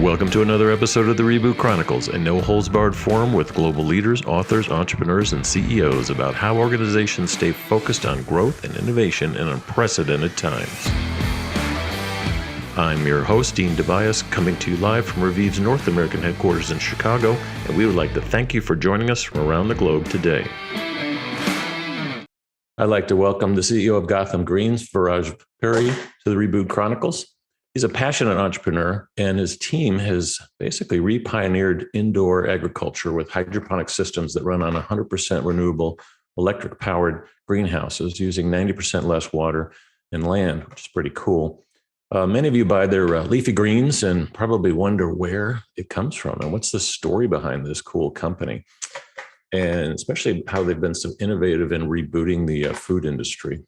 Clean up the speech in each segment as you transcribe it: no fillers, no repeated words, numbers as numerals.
Welcome to another episode of the Reboot Chronicles, a no-holds-barred forum with global leaders, authors, entrepreneurs, and CEOs about how organizations stay focused on growth and innovation in unprecedented times. I'm your host, Dean Tobias, coming to you live from Reviv's North American headquarters in Chicago, and we would like to thank you for joining us from around the globe today. I'd like to welcome the CEO of Gotham Greens, Viraj Puri, to the Reboot Chronicles. He's a passionate entrepreneur, and his team has basically re-pioneered indoor agriculture with hydroponic systems that run on 100% renewable electric-powered greenhouses using 90% less water and land, which is pretty cool. Many of you buy their leafy greens and probably wonder where it comes from and what's the story behind this cool company, and especially how they've been so innovative in rebooting the food industry.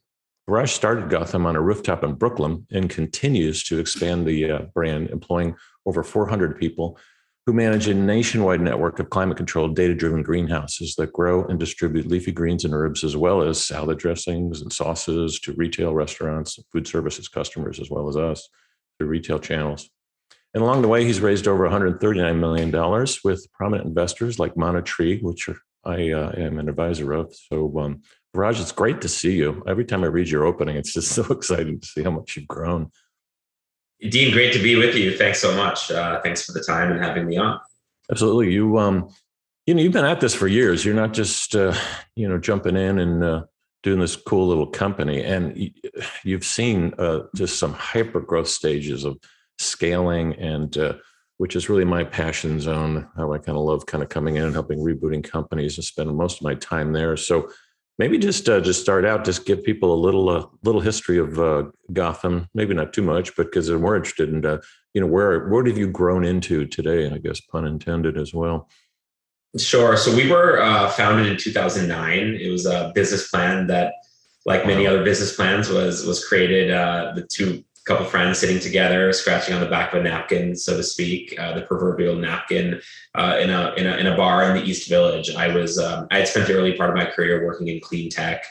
Viraj started Gotham on a rooftop in Brooklyn and continues to expand the brand, employing over 400 people who manage a nationwide network of climate-controlled, data-driven greenhouses that grow and distribute leafy greens and herbs, as well as salad dressings and sauces to retail restaurants, food services customers, as well as us through retail channels. And along the way, he's raised over $139 million with prominent investors like Manna, which I am an advisor of. So, Viraj, it's great to see you. Every time I read your opening, it's just so exciting to see how much you've grown. Dean, great to be with you. Thanks so much. Thanks for the time and having me on. Absolutely. You've been at this for years. You're not just, jumping in and doing this cool little company. And you've seen just some hyper growth stages of scaling, and which is really my passion zone. How I kind of love coming in and helping rebooting companies and spending most of my time there. So maybe just start out, just give people a little history of Gotham. Maybe not too much, but because we're interested in, where have you grown into today? I guess pun intended as well. Sure. So we were founded in 2009. It was a business plan that, like many other business plans, was created. The couple friends sitting together, scratching on the back of a napkin, so to speak, the proverbial napkin, in a bar in the East Village. I had spent the early part of my career working in clean tech.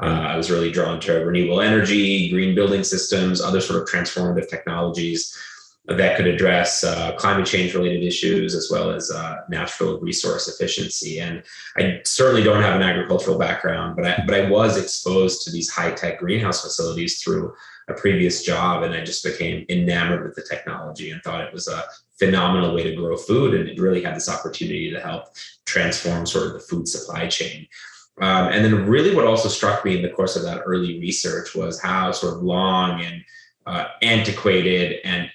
I was really drawn to renewable energy, green building systems, other sort of transformative technologies that could address climate change related issues, as well as natural resource efficiency. And I certainly don't have an agricultural background, but I was exposed to these high tech greenhouse facilities through a previous job, and I just became enamored with the technology and thought it was a phenomenal way to grow food, and it really had this opportunity to help transform sort of the food supply chain. And then really what also struck me in the course of that early research was how sort of long and antiquated and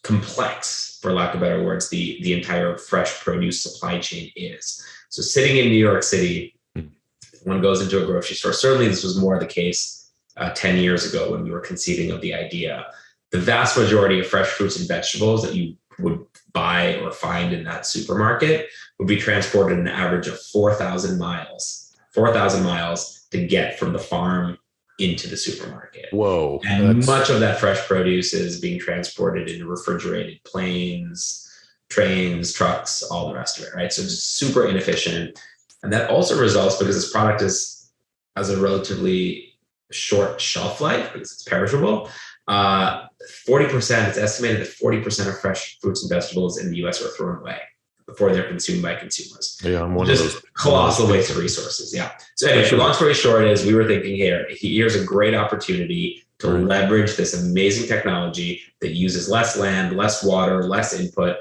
complex, for lack of better words, the entire fresh produce supply chain is. So sitting in New York City, one goes into a grocery store. Certainly this was more the case 10 years ago when we were conceiving of the idea. The vast majority of fresh fruits and vegetables that you would buy or find in that supermarket would be transported an average of 4,000 miles to get from the farm into the supermarket. Whoa. And much of that fresh produce is being transported in refrigerated planes, trains, trucks, all the rest of it, right? So it's super inefficient. And that also results because this product has a relatively short shelf life because it's perishable. 40%, it's estimated that 40% of fresh fruits and vegetables in the US are thrown away before they're consumed by consumers. Yeah, I'm one just of those. Colossal waste of resources. Yeah. So anyway, long story short is we were thinking here's a great opportunity to leverage this amazing technology that uses less land, less water, less input,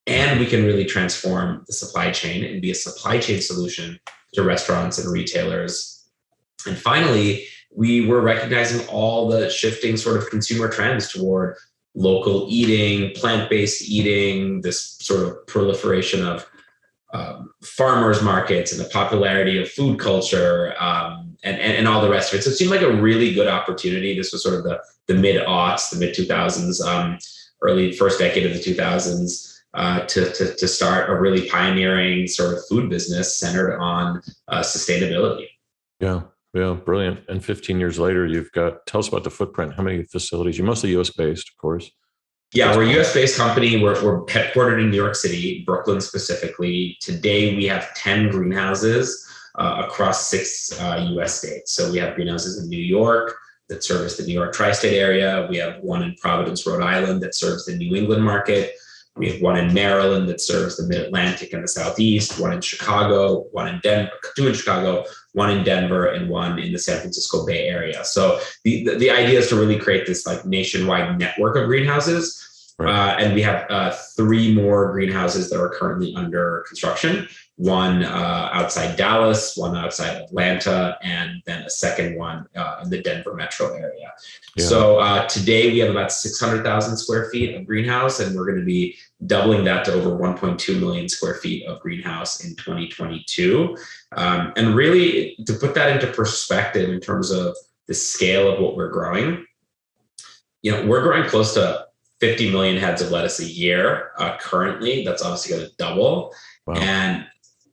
and we can really transform the supply chain and be a supply chain solution to restaurants and retailers. And finally, we were recognizing all the shifting sort of consumer trends toward local eating, plant-based eating, this sort of proliferation of farmers markets and the popularity of food culture, and all the rest of it. So it seemed like a really good opportunity. This was sort of the mid-aughts, the mid-2000s, early first decade of the 2000s, to start a really pioneering sort of food business centered on sustainability. Yeah, brilliant. And 15 years later, tell us about the footprint. How many facilities? You're mostly US based, of course. Yeah, we're a US based company. We're headquartered in New York City, Brooklyn specifically. Today, we have 10 greenhouses across 6 US states. So we have greenhouses in New York that service the New York tri-state area. We have one in Providence, Rhode Island that serves the New England market. We have one in Maryland that serves the Mid-Atlantic and the Southeast, one in Chicago, one in Denver, two in Chicago, one in Denver, and one in the San Francisco Bay Area. So the idea is to really create this like nationwide network of greenhouses. And we have 3 more greenhouses that are currently under construction. One outside Dallas, one outside Atlanta, and then a second one in the Denver metro area. Yeah. So today we have about 600,000 square feet of greenhouse, and we're going to be doubling that to over 1.2 million square feet of greenhouse in 2022. And really, to put that into perspective in terms of the scale of what we're growing, we're growing close to 50 million heads of lettuce a year currently. That's obviously going to double. Wow. And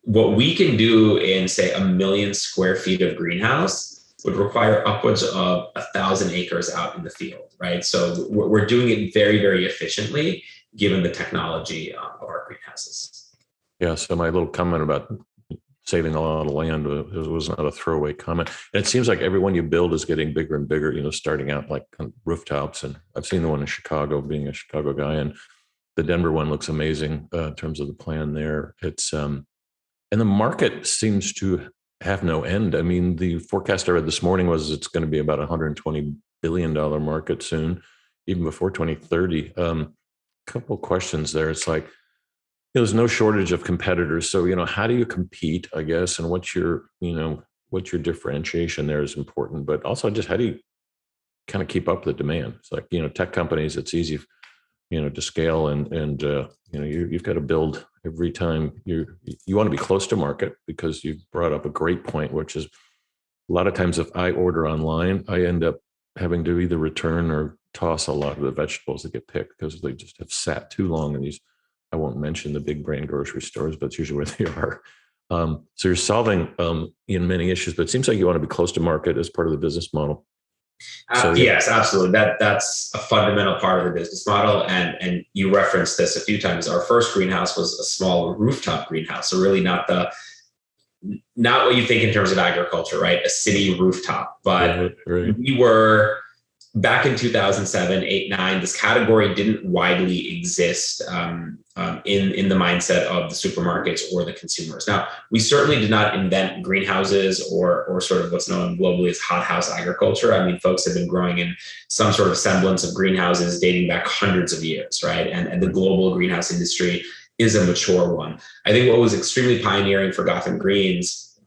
what we can do in, say, 1 million square feet of greenhouse would require upwards of 1,000 acres out in the field, right? So we're doing it very, very efficiently given the technology of our greenhouses. Yeah, so my little comment about saving a lot of land was not a throwaway comment. And it seems like everyone you build is getting bigger and bigger, starting out like rooftops. And I've seen the one in Chicago, being a Chicago guy, and the Denver one looks amazing in terms of the plan there. It's and the market seems to have no end. I mean, the forecast I read this morning was it's going to be about $120 billion market soon, even before 2030. Couple of questions there. It's like, there's no shortage of competitors. So, how do you compete, I guess, and what's your differentiation there is important, but also just how do you kind of keep up with the demand? It's like, tech companies, it's easy, to scale and you've got to build every time you want to be close to market, because you brought up a great point, which is a lot of times if I order online, I end up having to either return or toss a lot of the vegetables that get picked because they just have sat too long in these. I won't mention the big brand grocery stores, but it's usually where they are. So you're solving in many issues, but it seems like you want to be close to market as part of the business model. So, yes, absolutely. That's a fundamental part of the business model. And you referenced this a few times. Our first greenhouse was a small rooftop greenhouse. So really not what you think in terms of agriculture, right? A city rooftop. But right. We were back in 2007, 8, 9, this category didn't widely exist in the mindset of the supermarkets or the consumers. Now, we certainly did not invent greenhouses or sort of what's known globally as hothouse agriculture. I mean, folks have been growing in some sort of semblance of greenhouses dating back hundreds of years, right? And the global greenhouse industry is a mature one. I think what was extremely pioneering for Gotham Greens,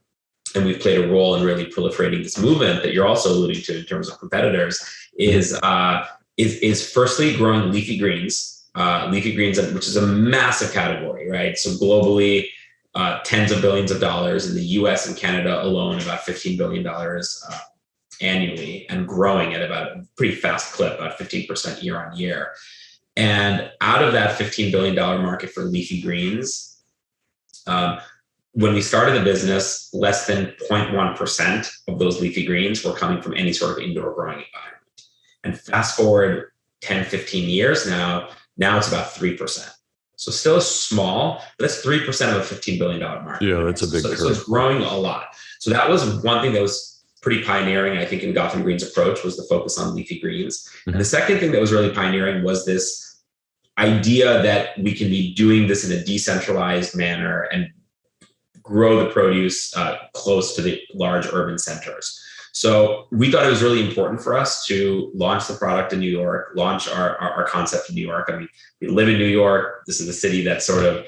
and we've played a role in really proliferating this movement that you're also alluding to in terms of competitors, is firstly growing leafy greens, which is a massive category, right? So globally, tens of billions of dollars. In the US and Canada alone, about $15 billion annually, and growing at about a pretty fast clip, about 15% year on year. And out of that $15 billion market for leafy greens, when we started the business, less than 0.1% of those leafy greens were coming from any sort of indoor growing environment. And fast forward 10, 15 years now it's about 3%. So still small, but that's 3% of a $15 billion market. Yeah, that's a big curve. So it's growing a lot. So that was one thing that was pretty pioneering, I think, in Gotham Greens' approach, was the focus on leafy greens. Mm-hmm. And the second thing that was really pioneering was this idea that we can be doing this in a decentralized manner and grow the produce close to the large urban centers. So we thought it was really important for us to launch the product in New York, launch our concept in New York. I mean, we live in New York. This is a city that sort of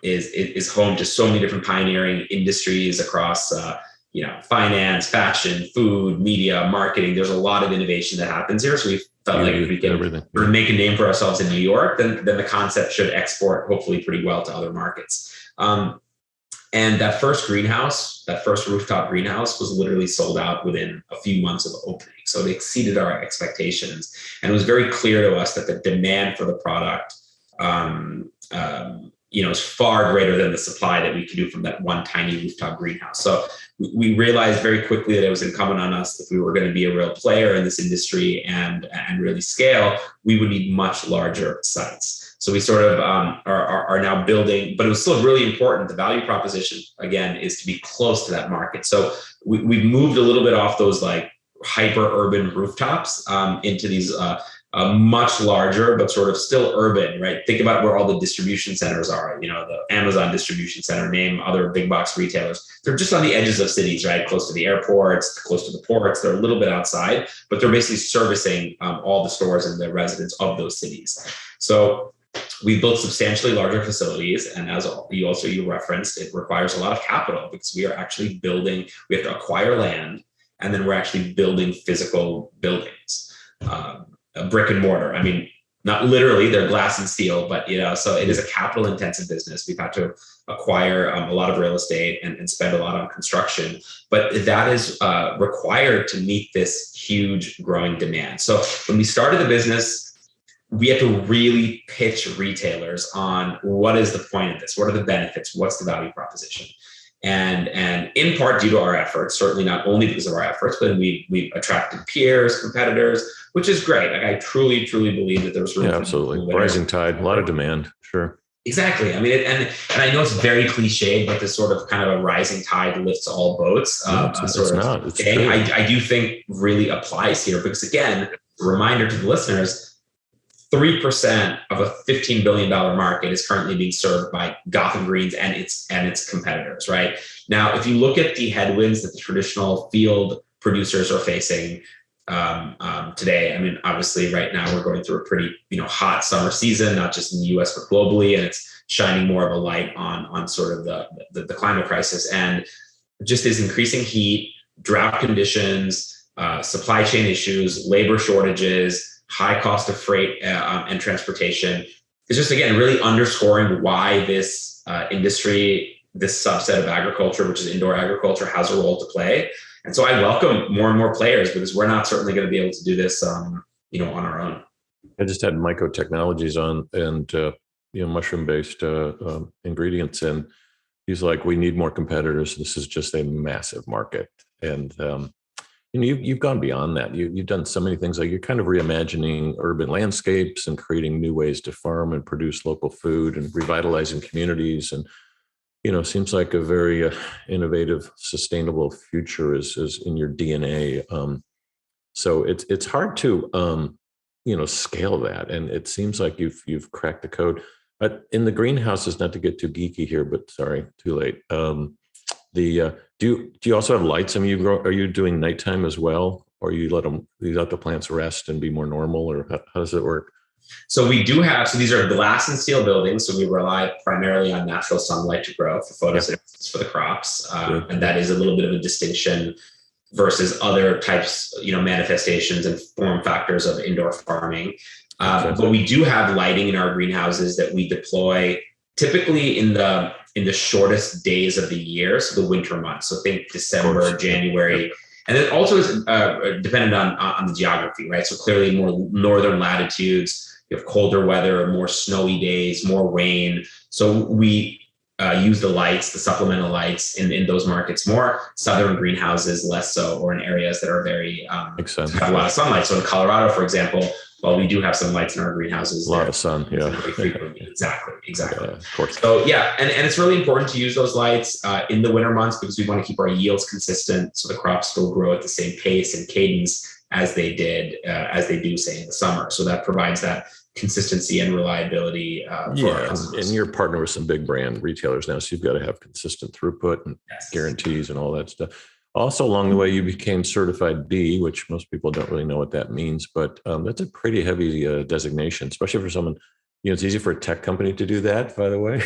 is home to so many different pioneering industries across finance, fashion, food, media, marketing. There's a lot of innovation that happens here. So we felt like if we can make a name for ourselves in New York, then the concept should export hopefully pretty well to other markets. And that first rooftop greenhouse was literally sold out within a few months of opening. So it exceeded our expectations. And it was very clear to us that the demand for the product, is far greater than the supply that we could do from that one tiny rooftop greenhouse. So we realized very quickly that it was incumbent on us, if we were going to be a real player in this industry and really scale, we would need much larger sites. So we sort of are now building, but it was still really important. The value proposition, again, is to be close to that market. So we've moved a little bit off those like hyper urban rooftops into these much larger, but sort of still urban, right? Think about where all the distribution centers are, the Amazon distribution center, name other big box retailers. They're just on the edges of cities, right? Close to the airports, close to the ports. They're a little bit outside, but they're basically servicing all the stores and the residents of those cities. So we built substantially larger facilities. And as you referenced, it requires a lot of capital because we are actually building, we have to acquire land, and then we're actually building physical buildings. A brick and mortar. I mean, not literally, they're glass and steel, but so it is a capital intensive business. We've had to acquire a lot of real estate and spend a lot on construction, but that is required to meet this huge growing demand. So when we started the business, we had to really pitch retailers on what is the point of this? What are the benefits? What's the value proposition? And in part due to our efforts, certainly not only because of our efforts, but we've attracted peers, competitors, which is great. Like I truly believe that there's room. Yeah, absolutely. Rising tide, a lot of demand. Sure. Exactly. I mean, and I know it's very cliched, but this sort of kind of a rising tide lifts all boats. I do think really applies here because again, a reminder to the listeners, 3% of a $15 billion market is currently being served by Gotham Greens and its competitors, right? Now, if you look at the headwinds that the traditional field producers are facing today, I mean, obviously right now we're going through a pretty hot summer season, not just in the US, but globally, and it's shining more of a light on sort of the climate crisis. And just is increasing heat, drought conditions, supply chain issues, labor shortages, high cost of freight and transportation is just, again, really underscoring why this industry, this subset of agriculture, which is indoor agriculture, has a role to play. And so I welcome more and more players because we're not certainly going to be able to do this, on our own. I just had Myco Technologies on and, mushroom-based ingredients. And he's like, we need more competitors. This is just a massive market. And, you've gone beyond that. You've done so many things. Like you're kind of reimagining urban landscapes and creating new ways to farm and produce local food and revitalizing communities. And seems like a very innovative, sustainable future is in your DNA. So it's hard to scale that. And it seems like you've cracked the code. But in the greenhouses, not to get too geeky here, but sorry, too late. Do you also have lights? I mean, are you doing nighttime as well, or you let the plants rest and be more normal, or how does it work? So we do have, so these are glass and steel buildings. So we rely primarily on natural sunlight to grow for photosynthesis for the crops. And that is a little bit of a distinction versus other types, manifestations and form factors of indoor farming. But we do have lighting in our greenhouses that we deploy typically in the shortest days of the year, so the winter months. So think December, January, and it also is dependent on the geography, right? So clearly more northern latitudes, you have colder weather, more snowy days, more rain. So we use the lights, the supplemental lights in those markets more. Southern greenhouses less so, or in areas that are very have a lot of sunlight. So in Colorado, for example, well, we do have some lights in our greenhouses. A lot of sun, yeah. Exactly. Yeah, of course. So yeah, and it's really important to use those lights in the winter months because we want to keep our yields consistent so the crops still grow at the same pace and cadence as they do, say, in the summer. So that provides that consistency and reliability. And you're partner with some big brand retailers now, so you've got to have consistent throughput and guarantees and all that stuff. Also, along the way, you became certified B, which most people don't really know what that means, but that's a pretty heavy designation, especially for someone. It's easy for a tech company to do that, by the way.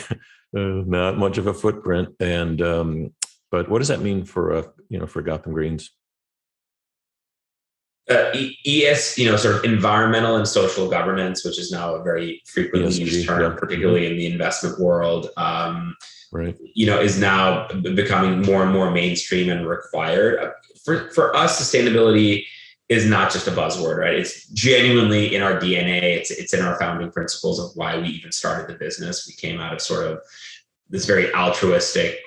Not much of a footprint, and but what does that mean for for Gotham Greens? ES, sort of environmental and social governance, which is now a very frequently used term, particularly in the investment world. Right. Is now becoming more and more mainstream and required. For us, sustainability is not just a buzzword, right? It's genuinely in our DNA. It's in our founding principles of why we even started the business. We came out of sort of this very altruistic,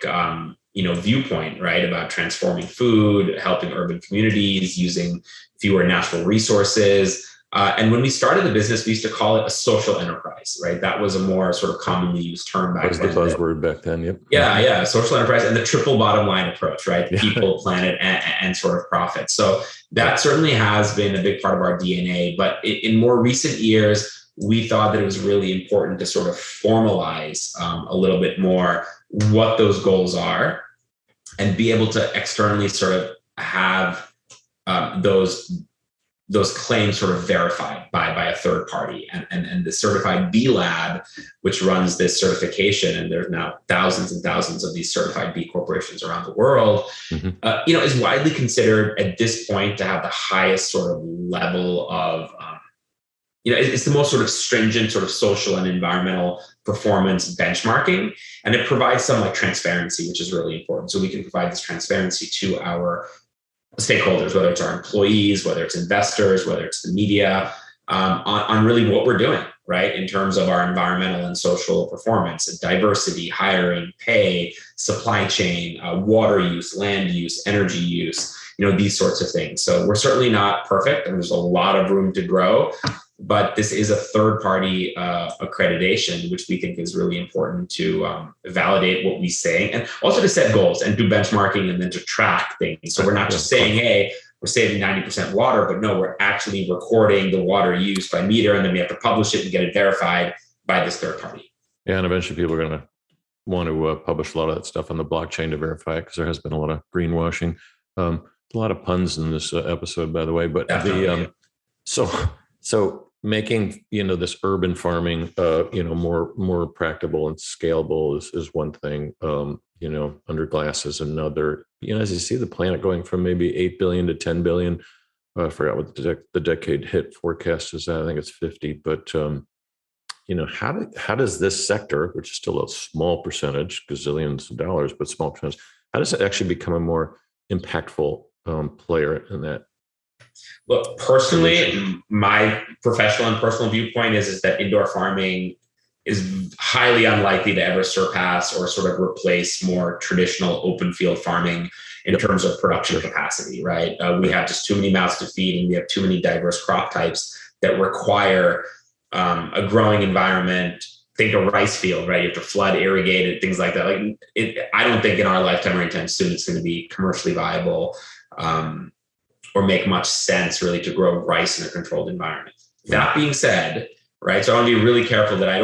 viewpoint, right? About transforming food, helping urban communities, using fewer natural resources, And when we started the business, we used to call it a social enterprise, right? That was a more sort of commonly used term back then. That was the buzzword back then, yep. Yeah, social enterprise and the triple bottom line approach, right? Yeah. People, planet, and sort of profit. So that certainly has been a big part of our DNA. But in more recent years, we thought that it was really important to sort of formalize a little bit more what those goals are and be able to externally sort of have those claims sort of verified by a third party. And the certified B Lab, which runs this certification, and there's now thousands and thousands of these certified B corporations around the world, is widely considered at this point to have the highest sort of level of, it's the most sort of stringent sort of social and environmental performance benchmarking. And it provides some like transparency, which is really important. So we can provide this transparency to our stakeholders, whether it's our employees, whether it's investors, whether it's the media, on really what we're doing, right? In terms of our environmental and social performance, diversity, hiring, pay, supply chain, water use, land use, energy use, these sorts of things. So we're certainly not perfect, and there's a lot of room to grow. But this is a third-party accreditation, which we think is really important to validate what we say, and also to set goals and do benchmarking and then to track things. So we're not just saying, hey, we're saving 90% water, but no, we're actually recording the water use by meter, and then we have to publish it and get it verified by this third party. Yeah, and eventually people are going to want to publish a lot of that stuff on the blockchain to verify it, because there has been a lot of greenwashing. A lot of puns in this episode, by the way. But so making this urban farming more practicable and scalable is one thing. Under glass is another. As you see the planet going from maybe 8 billion to 10 billion, I forgot what the decade hit forecast is at. I think it's 50. But how does this sector, which is still a small percentage, gazillions of dollars, but small percentage, how does it actually become a more impactful player in that? Look, personally, my professional and personal viewpoint is that indoor farming is highly unlikely to ever surpass or sort of replace more traditional open field farming in terms of production capacity, right? We have just too many mouths to feed, and we have too many diverse crop types that require a growing environment. Think a rice field, right? You have to flood, irrigate it, things like that. I don't think in our lifetime or anytime soon it's going to be commercially viable or make much sense really to grow rice in a controlled environment. That being said, right, so I want to be really careful that I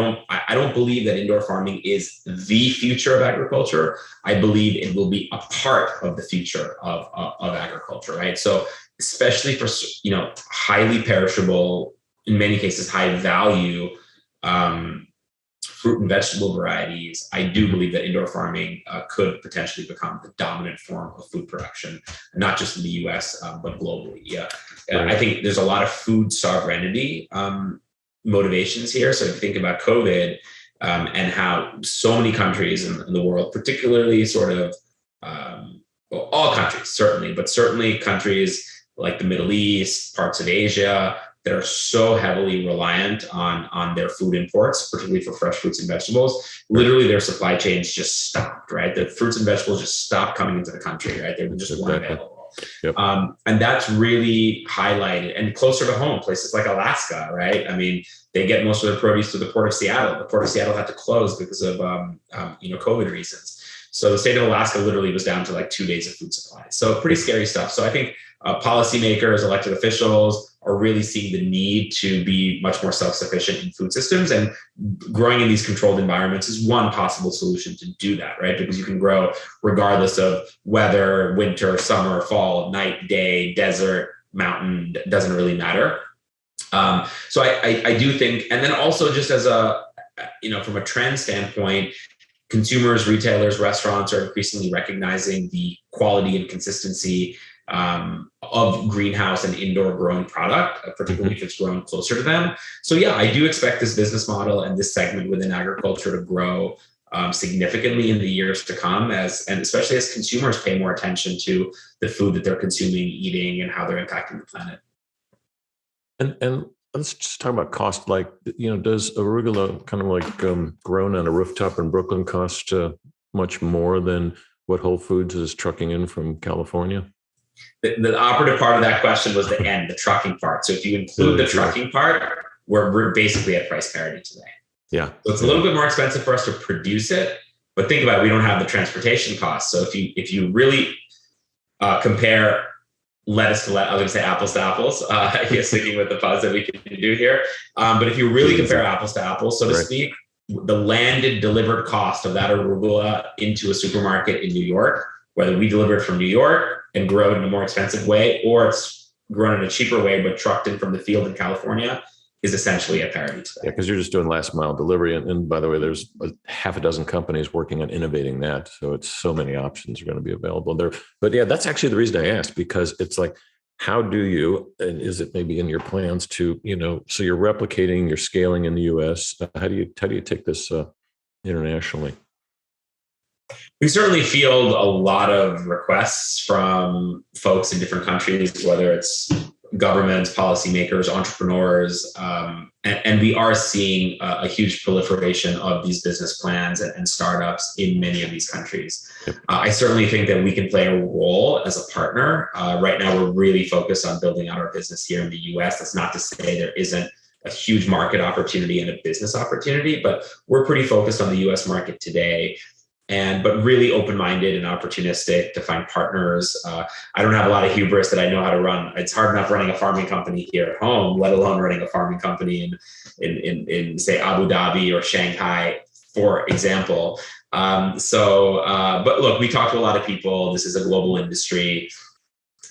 don't believe that indoor farming is the future of agriculture. I believe it will be a part of the future of agriculture, right? So especially for highly perishable, in many cases high value fruit and vegetable varieties, I do believe that indoor farming could potentially become the dominant form of food production, not just in the US, but globally. Yeah, right. I think there's a lot of food sovereignty motivations here. So if you think about COVID and how so many countries in the world, particularly sort of, all countries certainly, but certainly countries like the Middle East, parts of Asia, that are so heavily reliant on their food imports, particularly for fresh fruits and vegetables. Literally, their supply chains just stopped, right? The fruits and vegetables just stopped coming into the country, right? They just weren't available. Yep. And that's really highlighted. And closer to home, places like Alaska, right? I mean, they get most of their produce to the Port of Seattle. The Port of Seattle had to close because of COVID reasons. So the state of Alaska literally was down to like 2 days of food supply. So pretty scary stuff. So I think policymakers, elected officials are really seeing the need to be much more self-sufficient in food systems, and growing in these controlled environments is one possible solution to do that, right? Because you can grow regardless of weather, winter, summer, fall, night, day, desert, mountain, doesn't really matter. So I do think, and then also just as from a trend standpoint, consumers, retailers, restaurants are increasingly recognizing the quality and consistency of greenhouse and indoor grown product, particularly if it's grown closer to them. So yeah, I do expect this business model and this segment within agriculture to grow significantly in the years to come, and especially as consumers pay more attention to the food that they're consuming, eating, and how they're impacting the planet. And let's just talk about cost. Like, does arugula kind of like grown on a rooftop in Brooklyn cost much more than what Whole Foods is trucking in from California? The operative part of that question was the end, the trucking part. So if you include the trucking part, we're basically at price parity today. Yeah. So it's a little bit more expensive for us to produce it, but think about it, we don't have the transportation costs. So if you really compare lettuce to lettuce, I was going to say apples to apples, sticking with the puns that we can do here. But if you really compare apples to apples, so to speak, the landed delivered cost of that arugula into a supermarket in New York, whether we deliver it from New York and grow it in a more expensive way, or it's grown in a cheaper way, but trucked in from the field in California, is essentially a parity today. Yeah, because you're just doing last mile delivery. And by the way, there's a half a dozen companies working on innovating that. So it's so many options are going to be available there. But yeah, that's actually the reason I asked, because it's like, how do you, and is it maybe in your plans to, so you're replicating, you're scaling in the US. How do you take this internationally? We certainly field a lot of requests from folks in different countries, whether it's governments, policymakers, entrepreneurs, and we are seeing a huge proliferation of these business plans and startups in many of these countries. I certainly think that we can play a role as a partner. Right now, we're really focused on building out our business here in the US. That's not to say there isn't a huge market opportunity and a business opportunity, but we're pretty focused on the US market today. But really open-minded and opportunistic to find partners. I don't have a lot of hubris that I know how to run. It's hard enough running a farming company here at home, let alone running a farming company in say Abu Dhabi or Shanghai, for example. But look, we talk to a lot of people. This is a global industry.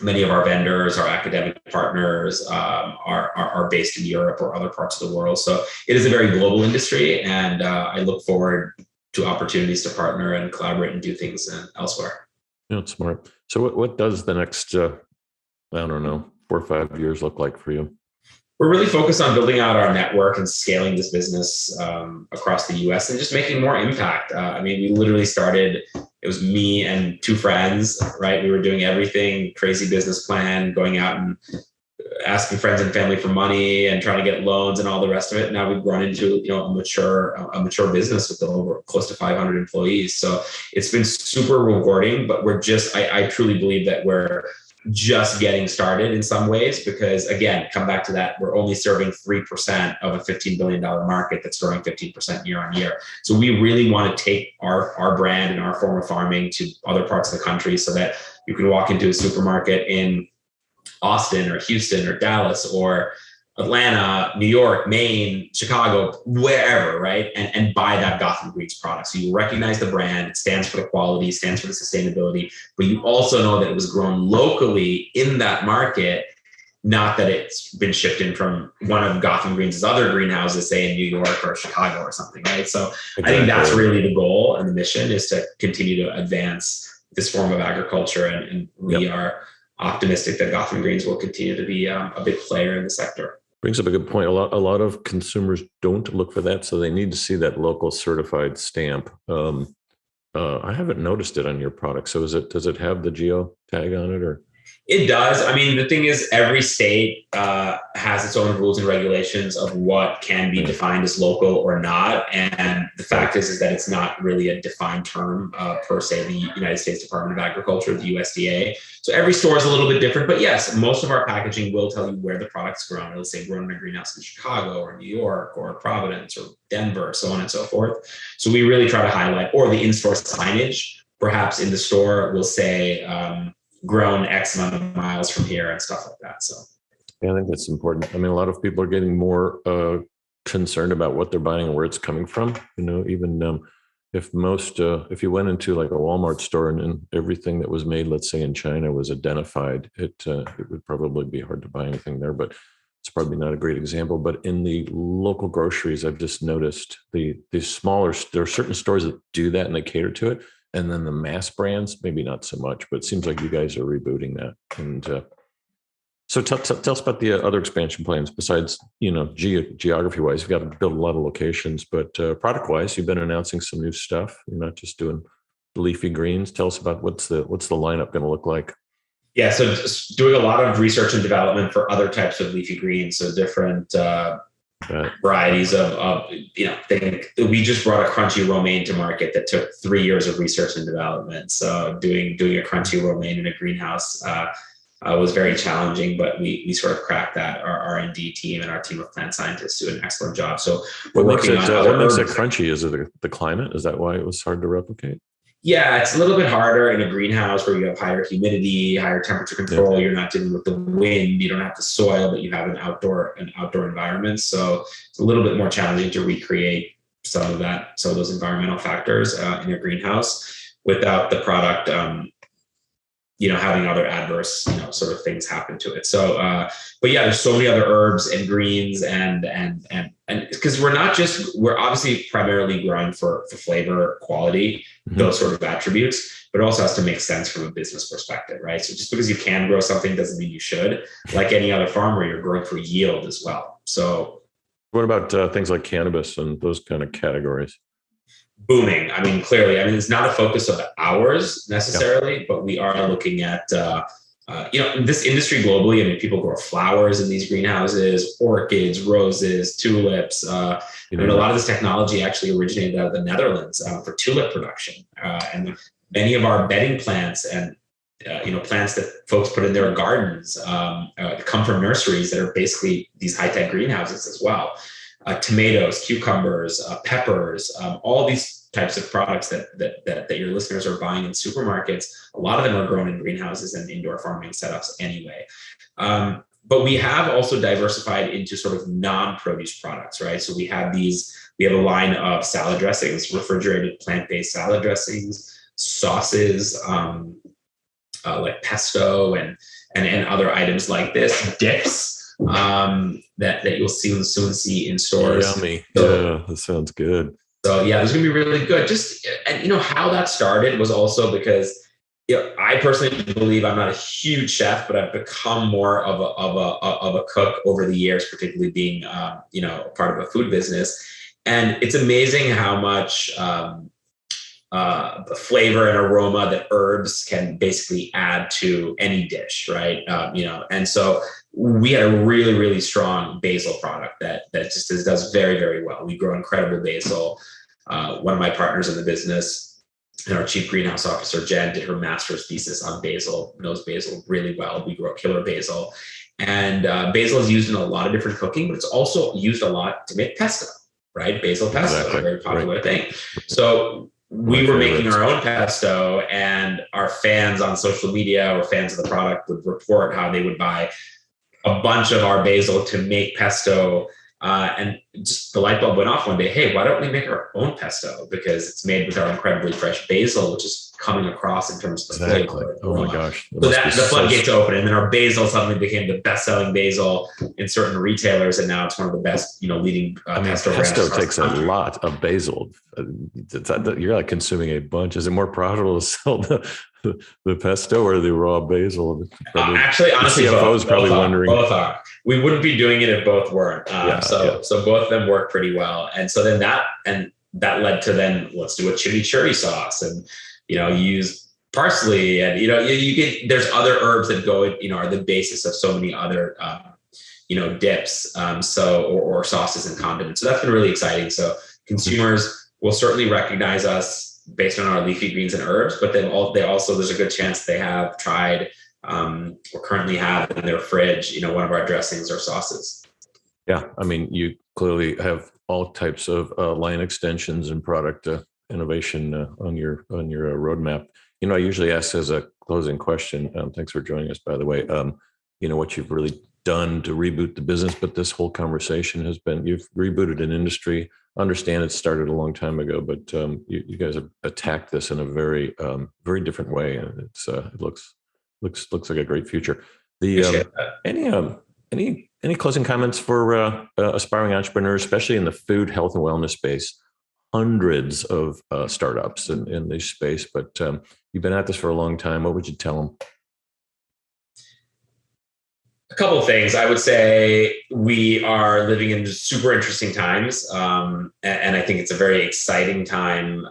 Many of our vendors, our academic partners are based in Europe or other parts of the world. So it is a very global industry, and I look forward to opportunities to partner and collaborate and do things elsewhere. Yeah, it's smart. So what does the next, I don't know, 4 or 5 years look like for you? We're really focused on building out our network and scaling this business across the US and just making more impact. We literally started, it was me and 2 friends, right? We were doing everything, crazy business plan, going out and asking friends and family for money and trying to get loans and all the rest of it. Now we've run into a mature business with over close to 500 employees. So it's been super rewarding, but I truly believe that we're just getting started in some ways, because again, come back to that, we're only serving 3% of a $15 billion market that's growing 15% year on year. So we really want to take our brand and our form of farming to other parts of the country so that you can walk into a supermarket in Austin or Houston or Dallas or Atlanta, New York, Maine, Chicago, wherever, right? And buy that Gotham Greens product. So you recognize the brand, it stands for the quality, stands for the sustainability, but you also know that it was grown locally in that market, not that it's been shipped in from one of Gotham Greens' other greenhouses, say in New York or Chicago or something, right? So exactly. I think that's really the goal and the mission, is to continue to advance this form of agriculture. And we are optimistic that Gotham Greens will continue to be a big player in the sector. Brings up a good point. A lot of consumers don't look for that, so they need to see that local certified stamp. I haven't noticed it on your product. So does it have the geo tag on it, or? It does. The thing is, every state has its own rules and regulations of what can be defined as local or not. And the fact is that it's not really a defined term per se, the United States Department of Agriculture, the USDA. So every store is a little bit different. But yes, most of our packaging will tell you where the product's grown. It'll say grown in a greenhouse in Chicago or New York or Providence or Denver, so on and so forth. So we really try to highlight, or the in-store signage, perhaps in the store will say, grown X amount of miles from here and stuff like that. So yeah, I think that's important. A lot of people are getting more concerned about what they're buying and where it's coming from. Even if you went into like a Walmart store and everything that was made, let's say in China, was identified, it would probably be hard to buy anything there, but it's probably not a great example. But in the local groceries, I've just noticed the smaller, there are certain stores that do that and they cater to it. And then the mass brands, maybe not so much, but it seems like you guys are rebooting that. And so tell us about the other expansion plans besides, geography-wise. You've got to build a lot of locations, but product-wise, you've been announcing some new stuff. You're not just doing leafy greens. Tell us about what's the lineup going to look like. Yeah, so just doing a lot of research and development for other types of leafy greens, so different varieties of we just brought a crunchy romaine to market that took 3 years of research and development. So doing a crunchy romaine in a greenhouse was very challenging, but we sort of cracked that. Our R&D team and our team of plant scientists do an excellent job. So what makes it crunchy? Is it the climate? Is that why it was hard to replicate? Yeah, it's a little bit harder in a greenhouse where you have higher humidity, higher temperature control. Yeah. You're not dealing with the wind. You don't have the soil, but you have an outdoor environment. So it's a little bit more challenging to recreate some of those environmental factors in a greenhouse without the product, having other adverse, sort of things happen to it. So, but yeah, there's so many other herbs and greens and because we're obviously primarily growing for flavor, quality, those sort of attributes, but it also has to make sense from a business perspective, right? So just because you can grow something doesn't mean you should. Like any other farmer, you're growing for yield as well. So what about things like cannabis and those kind of categories? Booming. I mean, clearly, it's not a focus of ours necessarily, but we are looking at, this industry globally. People grow flowers in these greenhouses, orchids, roses, tulips. A lot of this technology actually originated out of the Netherlands for tulip production. And many of our bedding plants and, plants that folks put in their gardens come from nurseries that are basically these high-tech greenhouses as well. Tomatoes, cucumbers, peppers, all these types of products that your listeners are buying in supermarkets. A lot of them are grown in greenhouses and indoor farming setups anyway. But we have also diversified into sort of non-produce products, right? So we have a line of salad dressings, refrigerated plant-based salad dressings, sauces, like pesto and other items like this, dips. That you'll soon see in stores. Yummy. Yeah, that sounds good. So yeah, it's gonna be really good. How that started was also because I personally believe I'm not a huge chef, but I've become more of a cook over the years, particularly being part of a food business. And it's amazing how much the flavor and aroma that herbs can basically add to any dish, right? And so we had a really, really strong basil product that just does very, very well. We grow incredible basil. One of my partners in the business and our chief greenhouse officer, Jen, did her master's thesis on basil, knows basil really well. We grow killer basil. And basil is used in a lot of different cooking, but it's also used a lot to make pesto, right? Basil pesto, exactly. A very popular thing. So we were making our own pesto, and our fans on social media or fans of the product would report how they would buy a bunch of our basil to make pesto. And just the light bulb went off one day. Hey, why don't we make our own pesto? Because it's made with our incredibly fresh basil, which is coming across in terms of the flavor. Oh my gosh. So that the floodgates open, and then our basil suddenly became the best-selling basil in certain retailers, and now it's one of the best, leading pesto brands. Pesto takes a lot of basil. You're like consuming a bunch. Is it more profitable to sell the pesto or the raw basil? Actually, honestly, the CFO is probably wondering. Both are. We wouldn't be doing it if both weren't. So both of them work pretty well. And so then that led to let's do a chimichurri sauce, and you use parsley, and you get, there's other herbs that go are the basis of so many other dips, or sauces and condiments. So that's been really exciting. So consumers will certainly recognize us based on our leafy greens and herbs, but then there's a good chance they have tried or currently have in their fridge, one of our dressings or sauces. Yeah, you clearly have all types of line extensions and product innovation on your roadmap. I usually ask as a closing question. Thanks for joining us, by the way. What you've really done to reboot the business, but this whole conversation has been, you've rebooted an industry. I understand it started a long time ago, but you guys have attacked this in a very, very different way, and it looks like a great future. Any closing comments for aspiring entrepreneurs, especially in the food, health, and wellness space? Hundreds of startups in this space, but you've been at this for a long time. What would you tell them? A couple of things. I would say we are living in super interesting times. And I think it's a very exciting time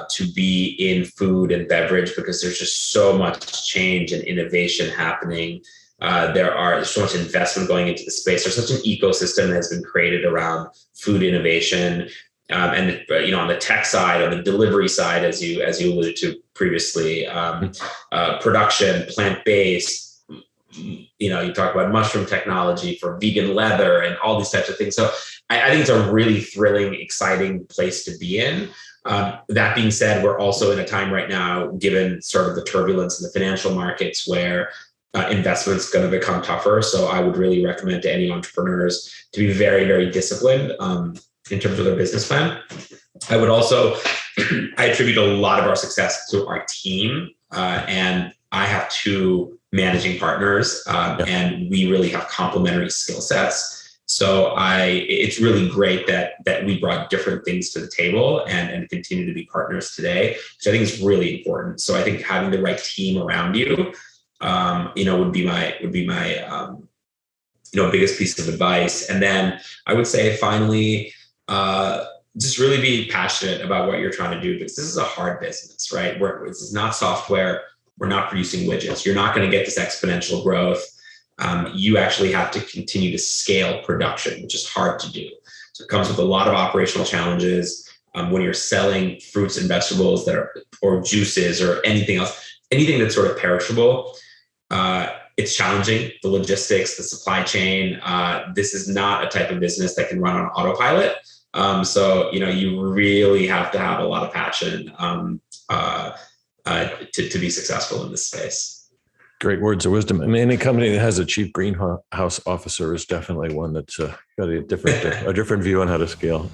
to be in food and beverage, because there's just so much change and innovation happening. There's so much investment going into the space. There's such an ecosystem that has been created around food innovation. And on the tech side, on the delivery side, as you alluded to previously, production, plant-based, you talk about mushroom technology for vegan leather and all these types of things. So I think it's a really thrilling, exciting place to be in. That being said, we're also in a time right now, given sort of the turbulence in the financial markets, where investment's going to become tougher. So I would really recommend to any entrepreneurs to be very, very disciplined in terms of their business plan. I would also, I attribute a lot of our success to our team. And I have 2 managing partners, and we really have complementary skill sets. So it's really great that we brought different things to the table and continue to be partners today, which I think is really important. So I think having the right team around you, would be my biggest piece of advice. And then I would say finally, just really be passionate about what you're trying to do, because this is a hard business, right? This is not software. We're not producing widgets. You're not going to get this exponential growth. You actually have to continue to scale production, which is hard to do. So it comes with a lot of operational challenges. When you're selling fruits and vegetables or juices or anything else, anything that's sort of perishable, it's challenging. The logistics, the supply chain. This is not a type of business that can run on autopilot. So you really have to have a lot of passion to be successful in this space. Great words of wisdom. I mean, any company that has a chief greenhouse officer is definitely one that's got a different view on how to scale.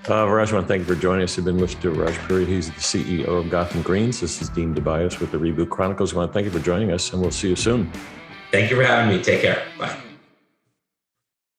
Viraj, I want to thank you for joining us. You've been listening to Viraj Puri. He's the CEO of Gotham Greens. This is Dean Tobias with the Reboot Chronicles. I want to thank you for joining us, and we'll see you soon. Thank you for having me. Take care. Bye.